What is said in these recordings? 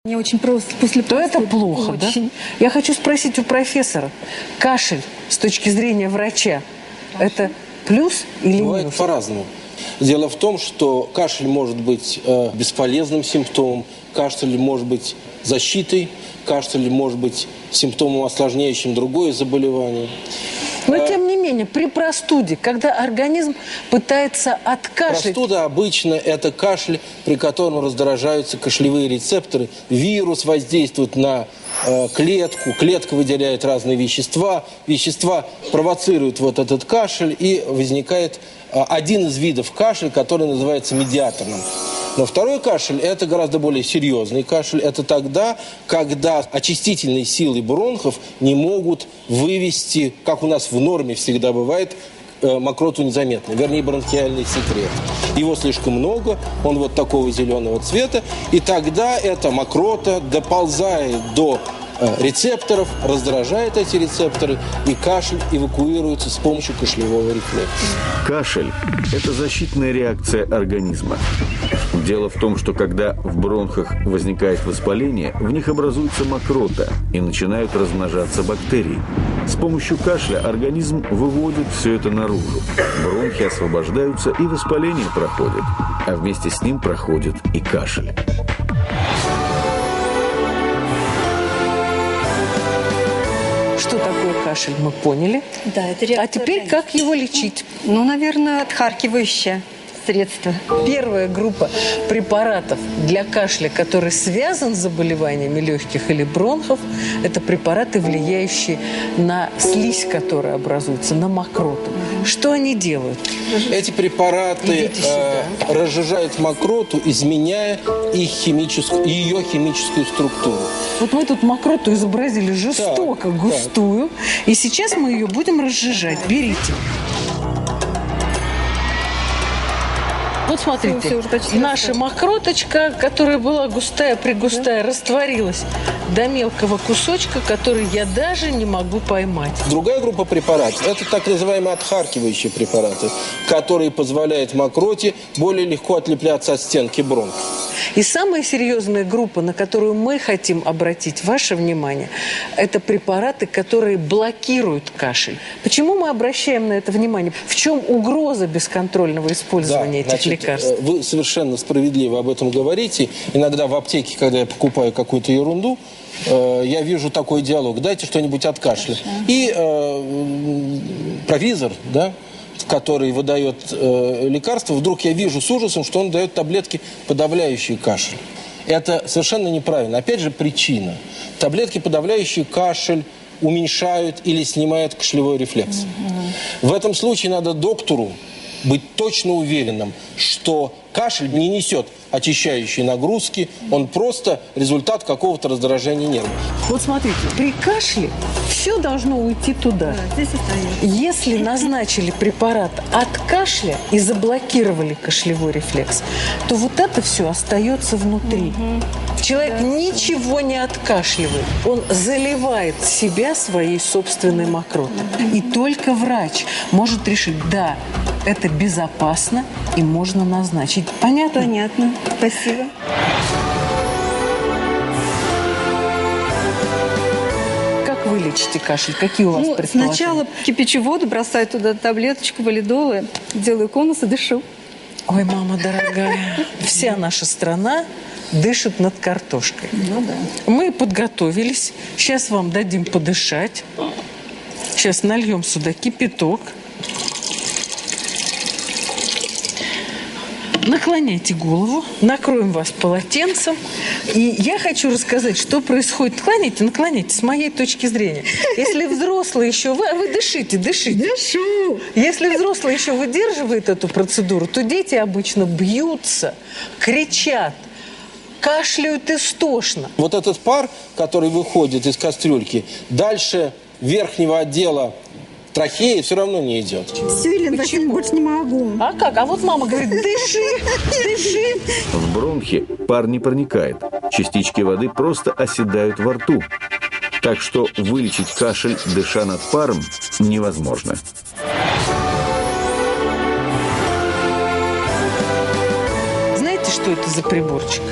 Мне очень просто после то это плохо, очень. Да? Я хочу спросить у профессора, кашель с точки зрения врача, это плюс или бывает минус? По-разному. Дело в том, что кашель может быть бесполезным симптомом, кашель может быть защитой, кашель может быть симптомом, осложняющим другое заболевание. Но тем не менее, при простуде, когда организм пытается откашлять... Простуда обычно это кашель, при котором раздражаются кашлевые рецепторы. Вирус воздействует на клетку, клетка выделяет разные вещества, вещества провоцируют вот этот кашель, и возникает один из видов кашля, который называется медиаторным. Но второй кашель – это гораздо более серьезный кашель. Это тогда, когда очистительные силы бронхов не могут вывести, как у нас в норме всегда бывает, мокроту незаметно, вернее, бронхиальный секрет. Его слишком много, он вот такого зеленого цвета, и тогда эта мокрота доползает до рецепторов, раздражает эти рецепторы, и кашель эвакуируется с помощью кашлевого рефлекса. Кашель – это защитная реакция организма. Дело в том, что когда в бронхах возникает воспаление, в них образуется мокрота и начинают размножаться бактерии. С помощью кашля организм выводит все это наружу. Бронхи освобождаются, и воспаление проходит, а вместе с ним проходит и кашель. Что такое кашель, мы поняли. Да, это реакция. А теперь как его лечить? Ну, наверное, отхаркивающее средство. Первая группа препаратов для кашля, который связан с заболеваниями легких или бронхов, это препараты, влияющие на слизь, которая образуется, на мокроту. Что они делают? Эти препараты разжижают мокроту, изменяя ее химическую структуру. Вот мы тут мокроту изобразили жестоко, густую, и сейчас мы ее будем разжижать. Берите. Вот смотрите, наша мокроточка, которая была густая-пригустая, растворилась до мелкого кусочка, который я даже не могу поймать. Другая группа препаратов – это так называемые отхаркивающие препараты, которые позволяют мокроте более легко отлепляться от стенки бронх. И самая серьезная группа, на которую мы хотим обратить ваше внимание, это препараты, которые блокируют кашель. Почему мы обращаем на это внимание? В чем угроза бесконтрольного использования этих лекарств? Вы совершенно справедливо об этом говорите. Иногда в аптеке, когда я покупаю какую-то ерунду, я вижу такой диалог: дайте что-нибудь от кашля. И провизор, да, который выдает лекарства, вдруг я вижу с ужасом, что он дает таблетки, подавляющие кашель. Это совершенно неправильно. Опять же, причина. Таблетки, подавляющие кашель, уменьшают или снимают кашлевой рефлекс. В этом случае надо доктору быть точно уверенным, что кашель не несет очищающей нагрузки, он просто результат какого-то раздражения нервов. Вот смотрите, при кашле все должно уйти туда. Да, здесь остается. Если назначили препарат от кашля и заблокировали кашлевой рефлекс, то вот это все остается внутри. Человек ничего не откашливает. Он заливает себя своей собственной мокротой. И только врач может решить: да, это безопасно и можно назначить. Понятно? Понятно. Спасибо. Как вы лечите кашль? Какие у вас предположения? Сначала кипячу воду, бросаю туда таблеточку валидолы, делаю конус и дышу. Ой, мама дорогая, вся наша страна дышит над картошкой. Ну да. Мы подготовились. Сейчас вам дадим подышать. Сейчас нальем сюда кипяток. Наклоняйте голову, накроем вас полотенцем. И я хочу рассказать, что происходит. Наклоняйте, с моей точки зрения. Если взрослый еще... Вы дышите. Дышу. Если взрослый еще выдерживает эту процедуру, то дети обычно бьются, кричат, кашляют истошно. Вот этот пар, который выходит из кастрюльки, дальше верхнего отдела трахеи все равно не идет. Все, Елена Васильевна, больше не могу. А как? А вот мама говорит: дыши. В бронхи пар не проникает. Частички воды просто оседают во рту. Так что вылечить кашель, дыша над паром, невозможно. Знаете, что это за приборчик?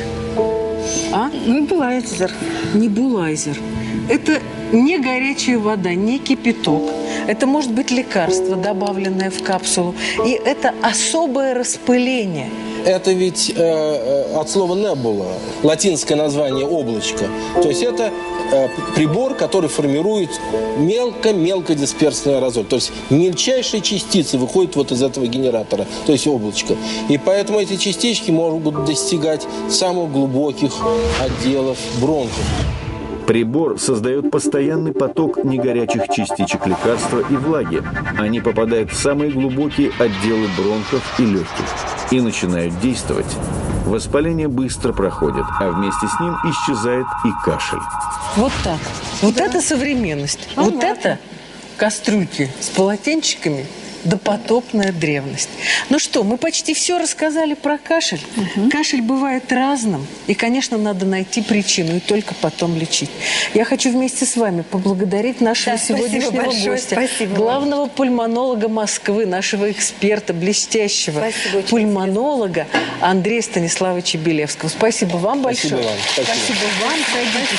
А? Небулайзер. Небулайзер. Это не горячая вода, не кипяток. Это может быть лекарство, добавленное в капсулу. И это особое распыление. Это ведь от слова «небула», латинское название «облачко». То есть это прибор, который формирует мелко-мелко дисперсный аэрозоль. То есть мельчайшие частицы выходят вот из этого генератора, то есть облачко. И поэтому эти частички могут достигать самых глубоких отделов бронхов. Прибор создает постоянный поток негорячих частичек лекарства и влаги. Они попадают в самые глубокие отделы бронхов и легких и начинают действовать. Воспаление быстро проходит, а вместе с ним исчезает и кашель. Вот так. Вот это современность. Вот это кастрюльки с полотенчиками, допотопная древность. Ну что, мы почти все рассказали про кашель. Кашель бывает разным. И, конечно, надо найти причину и только потом лечить. Я хочу вместе с вами поблагодарить нашего сегодняшнего гостя. Спасибо. Главного пульмонолога Москвы, нашего эксперта, блестящего пульмонолога Андрея Станиславовича Белевского. Спасибо вам большое. Спасибо вам. Спасибо. Спасибо вам. Садитесь.